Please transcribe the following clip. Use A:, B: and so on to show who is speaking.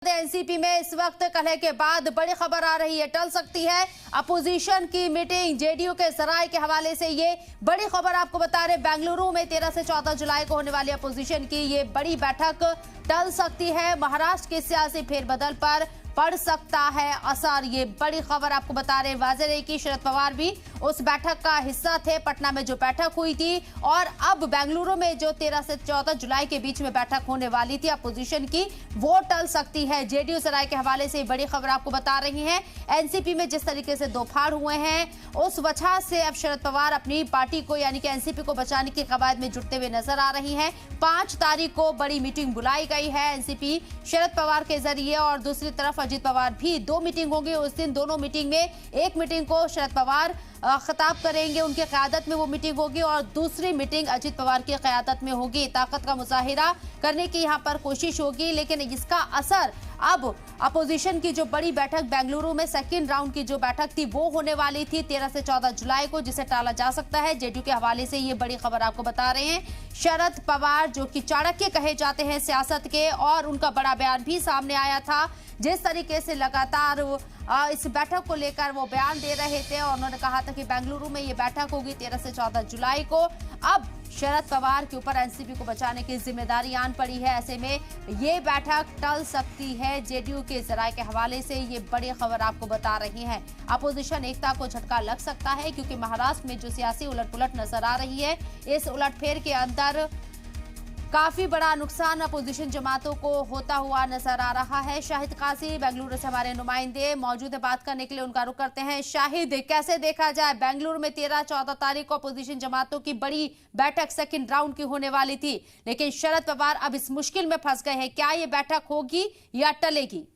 A: NCP में इस वक्त कलह के बाद बड़ी खबर आ रही है, टल सकती है अपोजिशन की मीटिंग। जेडीयू के सराय के हवाले से ये बड़ी खबर आपको बता रहे, बेंगलुरु में 13 से 14 जुलाई को होने वाली अपोजिशन की ये बड़ी बैठक टल सकती है। महाराष्ट्र के सियासी फेरबदल पर पड़ सकता है असर, ये बड़ी खबर आपको बता रहे। वाज़ेह रही कि शरद पवार भी उस बैठक का हिस्सा थे, पटना में जो बैठक हुई थी, और अब बेंगलुरु में जो 13 से 14 जुलाई के बीच में बैठक होने वाली थी अपोजिशन की, वो टल सकती है। जेडीयू सराय के हवाले से बड़ी खबर आपको बता रही है। एनसीपी में जिस तरीके से दो फाड़ हुए हैं, उस वजह से अब शरद पवार अपनी पार्टी को यानी कि एनसीपी को बचाने की कवायद में जुटते हुए नजर आ रही है। 5 तारीख को बड़ी मीटिंग बुलाई गई है एनसीपी शरद पवार के जरिए, और दूसरी तरफ अजित पवार भी 2 मीटिंग होगी। उस दिन दोनों मीटिंग में एक मीटिंग को शरद पवार खिताब करेंगे, उनके क़यादत में वो मीटिंग होगी, और दूसरी मीटिंग अजित पवार की क़यादत में होगी। ताकत का मुजाहिरा करने की यहाँ पर कोशिश होगी, लेकिन इसका असर अब अपोजिशन की जो बड़ी बैठक बेंगलुरु में सेकंड राउंड की जो बैठक थी वो होने वाली थी 13 से 14 जुलाई को, जिसे टाला जा सकता है। जेडीयू के हवाले से ये बड़ी खबर आपको बता रहे हैं। शरद पवार जो कि चाणक्य कहे जाते हैं सियासत के, और उनका बड़ा बयान भी सामने आया था। जिस तरीके से लगातार इस बैठक को लेकर वो बयान दे रहे थे, और उन्होंने कहा था कि बेंगलुरु में ये बैठक होगी 13 से 14 जुलाई को। अब शरद पवार के ऊपर एनसीपी को बचाने की जिम्मेदारी आन पड़ी है। ऐसे में ये बैठक टल सकती है। जेडीयू के जराये के हवाले से ये बड़ी खबर आपको बता रही है। अपोजिशन एकता को झटका लग सकता है, क्योंकि महाराष्ट्र में जो सियासी उलटपुलट नजर आ रही है, इस उलटफेर के अंदर काफी बड़ा नुकसान अपोजिशन जमातों को होता हुआ नजर आ रहा है। शाहिद काजी बेंगलुरु से हमारे नुमाइंदे मौजूद है, बात करने के लिए उनका रुख करते हैं। शाहिद, कैसे देखा जाए, बेंगलुरु में 13-14 तारीख को अपोजिशन जमातों की बड़ी बैठक सेकंड राउंड की होने वाली थी, लेकिन शरद पवार अब इस मुश्किल में फंस गए हैं। क्या ये बैठक होगी या टलेगी?